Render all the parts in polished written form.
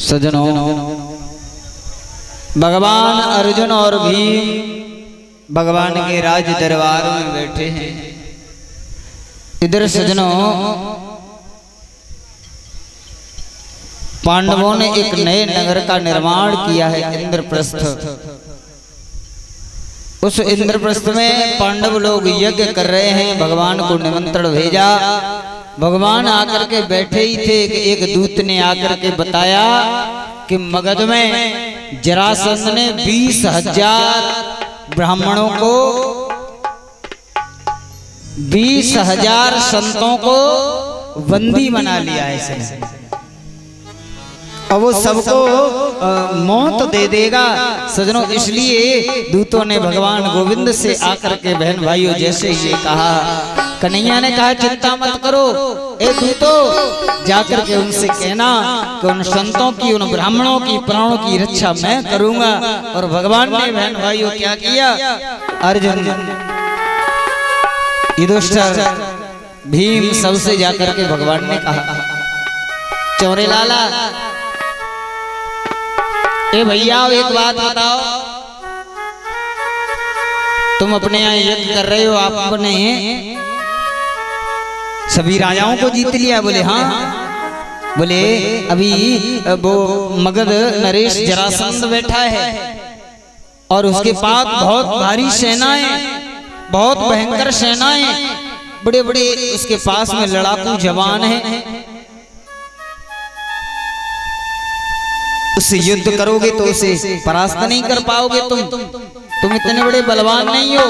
सजनों, भगवान अर्जुन और भीम भगवान के राज दरबार में बैठे हैं। इधर सजनों, पांडवों ने एक नए नगर का निर्माण किया है, इंद्रप्रस्थ। उस इंद्रप्रस्थ में पांडव लोग यज्ञ कर रहे हैं। भगवान को निमंत्रण भेजा। भगवान आकर के बैठे ही थे कि एक दूत ने आकर के बताया कि मगध में जरासंध ने 20,000 ब्राह्मणों को, 20,000 संतों को बंदी बना लिया है इसने, और वो सबको मौत दे देगा। सजनों, इसलिए दूतों ने भगवान गोविंद से आकर के बहन भाइयों जैसे ये कहा, कन्हैया ने कहा चिंता मत करो, ए दूतों जाकर के उनसे कहना कि उन संतों की, उन ब्राह्मणों की प्राणों की रक्षा मैं करूंगा। और भगवान ने बहन भाइयों क्या किया, अर्जुन, युधिष्ठिर, भीम सबसे जाकर के भगवान ने कहा, चौरे लाला, ए भैया एक बात बताओ, तुम अपने यहाँ यज्ञ कर रहे हो, आपने सभी राजाओं को जीत लिया? बोले हाँ। बोले अभी वो मगध नरेश जरासंध बैठा है और उसके पास बहुत भारी सेनाएं, बहुत भयंकर सेनाएं, बड़े बड़े उसके पास में लड़ाकू जवान हैं। उससे युद्ध करोगे तो उसे परास्त नहीं कर पाओगे, तुम इतने बड़े बलवान नहीं हो।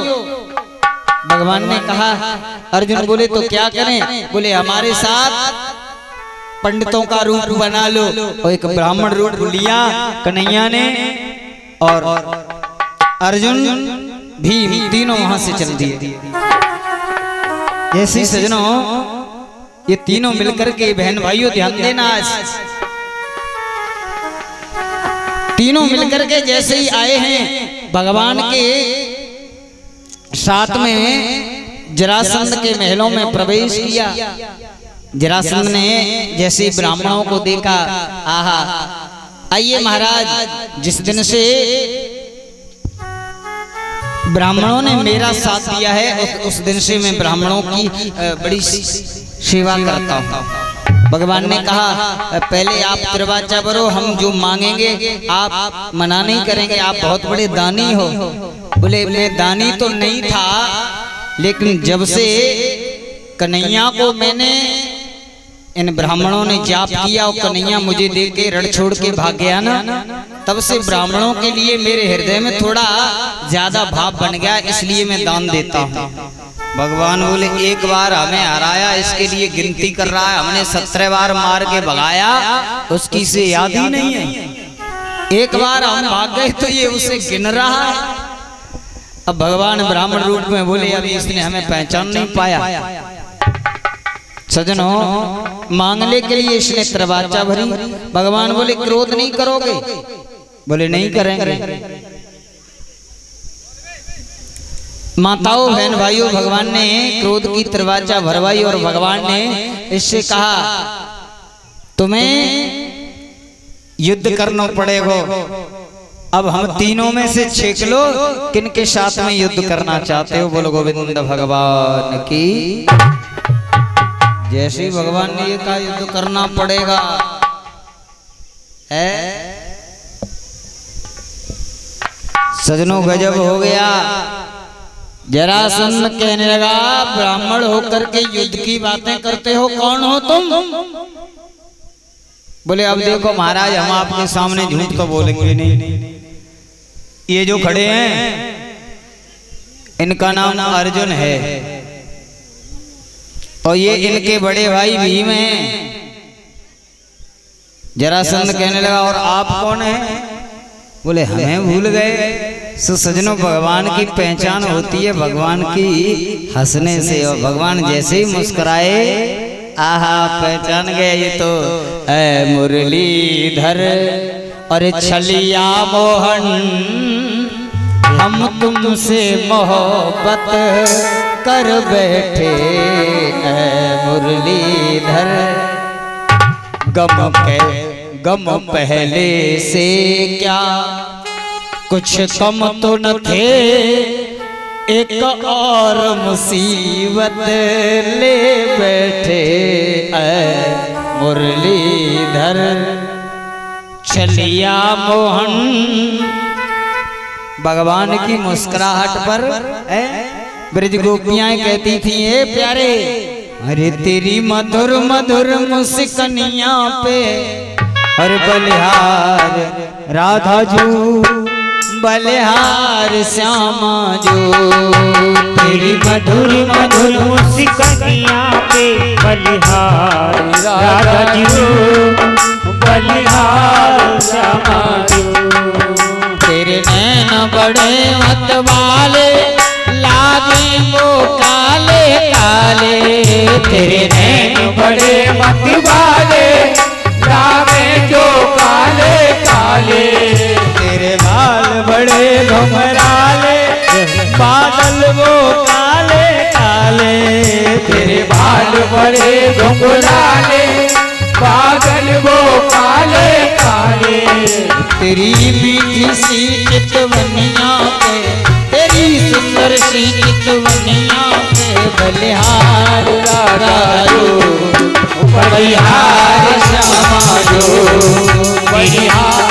भगवान ने कहा, अर्जुन बोले तो क्या करें? बोले हमारे साथ पंडितों का रूप बना लो। और एक ब्राह्मण रूप लिया कन्हैया ने, और अर्जुन भीम तीनों वहां से चल दिए। जैसे सजनों, ये तीनों मिलकर के, बहन भाइयों ध्यान देना, आज तीनों मिलकर के जैसे ही आए हैं भगवान के साथ में जरासंध के महलों में प्रवेश किया। जरासंध ने जैसे ही ब्राह्मणों को देखा, आहा, आइए महाराज, जिस दिन से ब्राह्मणों ने मेरा साथ दिया है उस दिन से मैं ब्राह्मणों की बड़ी सेवा करता हूँ। भगवान ने कहा, पहले आप दरवाजा भरो, हम जो मांगेंगे आप मना नहीं करेंगे, आप बहुत बड़े दानी हो। बोले मैं दानी तो नहीं था, लेकिन जब से कन्हैया को मैंने, इन ब्राह्मणों ने जाप किया और कन्हैया मुझे देख के रण छोड़ के भाग गया ना, तब से ब्राह्मणों के लिए मेरे हृदय में थोड़ा ज्यादा भाव बन गया, इसलिए मैं दान देता हूँ। भगवान बोले एक बार हमें हराया, इसके लिए गिनती कर रहा है, हमने 17 बार मार के भगाया, उसकी से याद ही नहीं है। एक बार हम भाग गए तो ये उसे गिन रहा है। अब भगवान ब्राह्मण रूप में बोले, अभी इसने हमें पहचान नहीं पाया। सजनों, मांगने के लिए इसने दरवाजा भरी। भगवान बोले क्रोध नहीं करोगे? बोले नहीं करेंगे। माताओं बहन भाइयों, भगवान ने क्रोध की दरवाजा भरवाई और भगवान ने इससे कहा, तुम्हें युद्ध करना पड़ेगा। अब हम तीनों में से छेक लो, किनके साथ में युद्ध करना चाहते हो? बोलो गोविंद भगवान की। जैसे ही भगवान ने ये कहा युद्ध करना पड़ेगा, है सजनों, गजब हो गया। जरासंध कहने लगा, ब्राह्मण होकर के युद्ध की बातें करते हो, कौन हो तुम? बोले अब देखो महाराज, हम आपके सामने झूठ तो बोलेंगे नहीं। ये जो खड़े हैं इनका नाम अर्जुन है और ये इनके बड़े भाई भीम हैं। जरासंध कहने लगा, और आप कौन हैं? बोले हमें भूल गए। सजनों, भगवान की पहचान होती है भगवान की हंसने से, और भगवान जैसे ही मुस्कुराए, आहा, पहचान गए ये तो है मुरलीधर और छलिया मोहन, हम तुमसे मोहब्बत कर बैठे है मुरलीधर, गम के गम पहले से क्या कुछ कम तो न थे, एक और मुसीबत ले बैठे मुरलीधर चलिया मोहन। भगवान की मुस्कुराहट पर ब्रज गोपियां कहती थी, ए प्यारे, अरे तेरी मधुर मधुर मुस्कनिया पे अरे बलिहार राधा जू, बलिहार श्यामा जो, तेरी मधुर मधुर मुस्कनिया पे बलिहार राधा जू, बलिहार श्यामा जो। तेरे नैन बड़े मत वाले लागे वो काले काले, तेरे नैन बड़े मत वाले लागे जो काले काले, तेरे बाल बड़े घुंघराले बादल वो काले काले, तेरे बाल बड़े घुंघराले बादल वो काले काले। तेरी मीठी सी चितवनिया पे, तेरी सुंदर सी चितवनिया पे बलिहार राधा जो, बलिहार श्यामा जो, बलिहार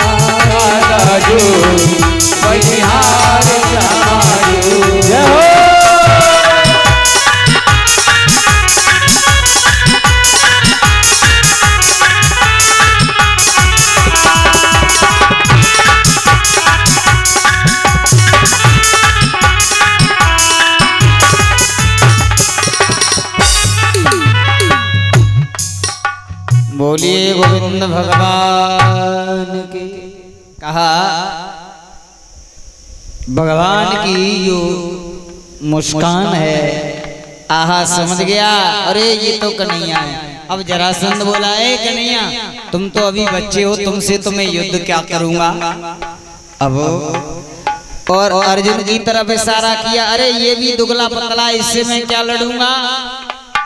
राधा जो, बलिहार श्यामा जो। जय हो। बोलिए गोविंद भगवान की। कहा भगवान की जो मुस्कान है, आहा समझ गया, अरे ये तो कन्हैया है। अब जरासंध बोला, ए कन्हैया तुम तो अभी बच्चे हो, तुमसे तो मैं युद्ध क्या करूंगा। अब और अर्जुन की तरफ इशारा किया, अरे ये भी दुगला पतला, इससे मैं क्या लड़ूंगा।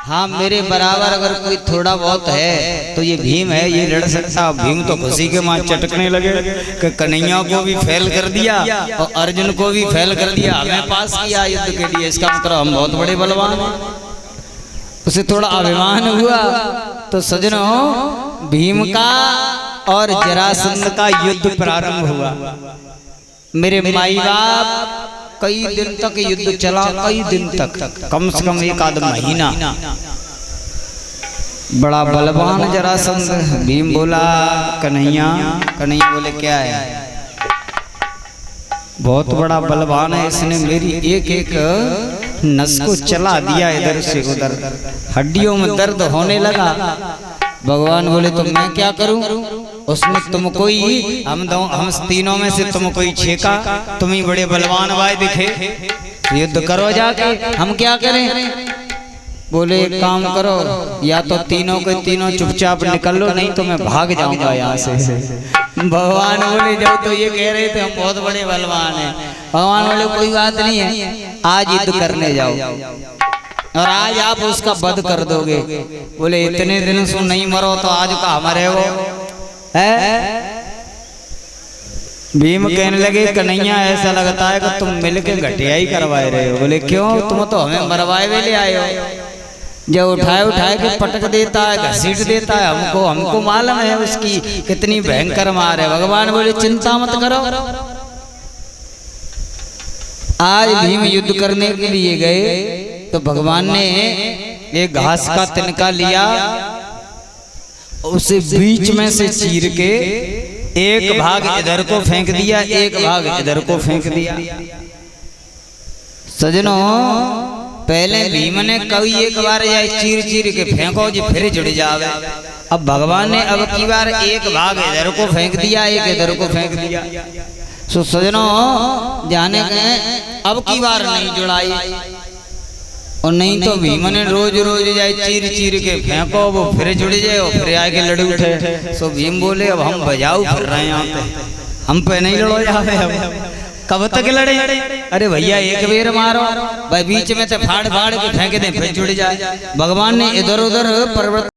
हाँ मेरे बराबर अगर कोई थोड़ा बहुत है तो ये भीम है, ये लड़ सकता। भीम तो खुशी के मां चटकने लगे कि कन्हैया को भी फेल कर दिया और अर्जुन को भी फेल कर दिया, हमें पास किया युद्ध के लिए, इसका मतलब हम बहुत बड़े बलवान हैं। उसे थोड़ा अभिमान हुआ। तो सजनों, भीम का और जरासंध का युद्ध प्रारंभ हुआ। मेरे माई बाप कई दिन तक युद्ध चला, कई दिन तक, कम से कम एक आध महीना। बड़ा बलवान जरासंध। भीम बोला, कन्हैया, कन्हैया बोले क्या है, बहुत बड़ा बलवान है, इसने मेरी एक एक नस को चला दिया इधर से उधर, हड्डियों में दर्द होने लगा। भगवान बोले तो मैं क्या करूं, उसमें तुम कोई, हम तीनों में से तुम कोई छेका, तुम ही बड़े बलवान भाई दिखे, युद्ध करो जाके, हम क्या करें। बोले एक काम करो, या तो तीनों के तीनों चुपचाप निकल लो, नहीं तो मैं भाग जाऊंगा यहाँ से। भगवान बोले जब तो ये कह रहे थे हम बहुत बड़े बलवान हैं, भगवान बोले कोई बात नहीं है, आज युद्ध करने जाओ और आज आप उसका वध कर दोगे। बोले इतने दिन से नहीं मरो तो आज का हमारे वो है। भीम कहने लगे, कन्हैया ऐसा लगता है कि तुम मिलके घटिया ही करवाए रहे हो। बोले क्यों, तुम तो हमें मरवाए हुए ले आए हो। जब उठाए के पटक देता है, घसीट देता है, हमको मालूम है उसकी कितनी भयंकर मार है। भगवान बोले चिंता मत करो। आज भीम युद्ध करने के लिए गए तो भगवान ने एक घास का तिनका लिया, उसे बीच में से चीर के एक भाग इधर को फेंक दिया, एक भाग इधर को फेंक दिया। सजनों, पहले भीम ने कभी एक बार जाए चीर चीर के फेंको जी फिर जुड़ जावे। अब भगवान ने अब की बार एक भाग इधर को फेंक दिया, एक इधर को फेंक दिया। सो सजनों, जाने के अब की बार नहीं जुड़ाई, और नहीं तो भीम ने रोज रोज जाए चीर चीर के फेंको, वो फिर जुड़ जाए और फिर आके लड़ उठे। सो भीम बोले अब हम बजाऊ फिर रहे हैं यहाँ पे, हम पे नहीं लड़ो जावे, हम कब तक लड़े। अरे भैया एक बेर मारो भाई, बीच में तो फाड़ फाड़ के फेंक दे फिर जुड़ जाए। भगवान ने इधर उधर पर्वत